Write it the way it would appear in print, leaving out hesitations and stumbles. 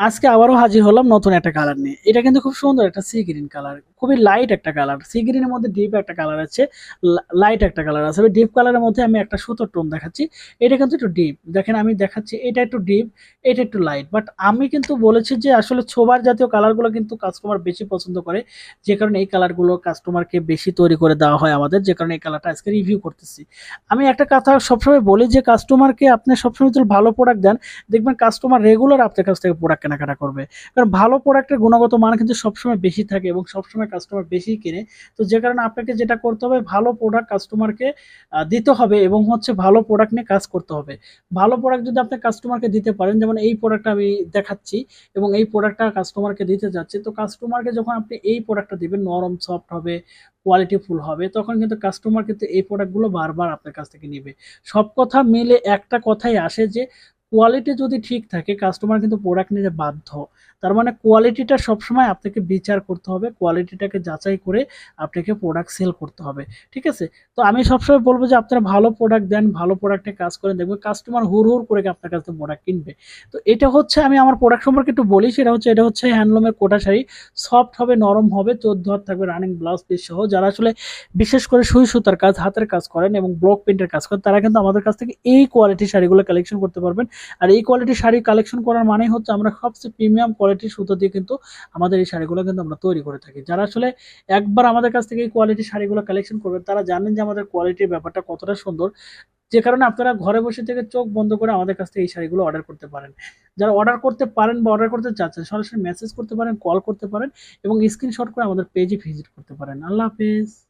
আজকে আবারও হাজির হলাম নতুন একটা কালার নিয়ে। এটা কিন্তু খুব সুন্দর একটা সি গ্রিন কালার, খুবই লাইট একটা কালার। সি গ্রিনের মধ্যে ডিপ একটা কালার আছে, লাইট একটা কালার আছে। ডিপ কালারের মধ্যে আমি একটা সুতোর টোন দেখাচ্ছি। এটা কিন্তু একটু ডিপ, দেখেন আমি দেখাচ্ছি, এটা একটু ডিপ, এটা একটু লাইট। বাট আমি কিন্তু বলেছি যে আসলে ছোবার জাতীয় কালারগুলো কিন্তু কাস্টমার বেশি পছন্দ করে, যে কারণে এই কালারগুলো কাস্টমারকে বেশি তৈরি করে দেওয়া হয় আমাদের, যে কারণে এই কালারটা আজকে রিভিউ করতেছি। আমি একটা কথা সবসময় বলি যে কাস্টমারকে আপনি সবসময় যদি ভালো প্রোডাক্ট দেন, দেখবেন কাস্টমার রেগুলার আপনার কাছ থেকে প্রোডাক্ট কেনাকাটা করবে। কারণ ভালো প্রোডাক্টের গুণগত মান কিন্তু সবসময় বেশি থাকে এবং সবসময় কাস্টমার বেশি কিনে। তো যে কারণে আপনাকে যেটা করতে হবে, ভালো প্রোডাক্ট কাস্টমারকে দিতে হবে এবং হচ্ছে ভালো প্রোডাক্ট নিয়ে কাজ করতে হবে। ভালো প্রোডাক্ট যদি আপনি কাস্টমারকে দিতে পারেন, যেমন এই প্রোডাক্টটা আমি দেখাচ্ছি এবং এই প্রোডাক্টটা কাস্টমারকে দিতে যাচ্ছি, তো কাস্টমারকে যখন আপনি এই প্রোডাক্টটা দিবেন, নরম সফট হবে, কোয়ালিটি ফুল হবে, তখন কিন্তু কাস্টমার কিন্তু এই প্রোডাক্টগুলো বারবার আপনার কাছ থেকে নিবে। সব কথা মিলে একটা কথাই আসে যে কোয়ালিটি যদি ঠিক থাকে কাস্টমার কিন্তু প্রোডাক্ট নিতে বাধ্য। তার মানে কোয়ালিটিটা সবসময় আপনাকে বিচার করতে হবে, কোয়ালিটিটাকে যাচাই করে আপনাকে প্রোডাক্ট সেল করতে হবে। ঠিক আছে? তো আমি সবসময় বলবো যে আপনারা ভালো প্রোডাক্ট দেন, ভালো প্রোডাক্টে কাজ করেন, দেখবেন কাস্টমার হুড় হুড় করে আপনার কাছ থেকে প্রোডাক্ট কিনবে। তো এটা হচ্ছে, আমি আমার প্রোডাক্ট সম্পর্কে একটু বলি, সেটা হচ্ছে এটা হচ্ছে হ্যান্ডলুমের কোটা শাড়ি। সফট হবে, নরম হবে, 14 হাত থাকবে, রানিং ব্লাউজ পিস সহ। যারা আসলে বিশেষ করে সুই সুতার কাজ, হাতের কাজ করেন এবং ব্লক প্রিন্টের কাজ করেন, তারা কিন্তু আমাদের কাছ থেকে এই কোয়ালিটির শাড়িগুলো কালেকশন করতে পারবেন। আর এই কোয়ালিটির শাড়ি কালেকশন করার মানে হচ্ছে আমরা সবচেয়ে প্রিমিয়াম কোয়ালিটির সুতো দিয়ে কিন্তু আমাদের এই শাড়িগুলো কিন্তু আমরা তৈরি করে থাকি। যারা আসলে একবার আমাদের কাছ থেকে এই কোয়ালিটির শাড়িগুলো কালেকশন করবেন, তারা জানেন যে আমাদের কোয়ালিটির ব্যাপারটা কতটা সুন্দর, যে কারণে আপনারা ঘরে বসে থেকে চোখ বন্ধ করে আমাদের কাছ থেকে এই শাড়িগুলো অর্ডার করতে পারেন। যারা অর্ডার করতে পারেন বা অর্ডার করতে চাচ্ছেন, সরাসরি মেসেজ করতে পারেন, কল করতে পারেন এবং স্ক্রিনশট করে আমাদের পেজে ভিজিট করতে পারেন। আল্লাহ হাফেজ।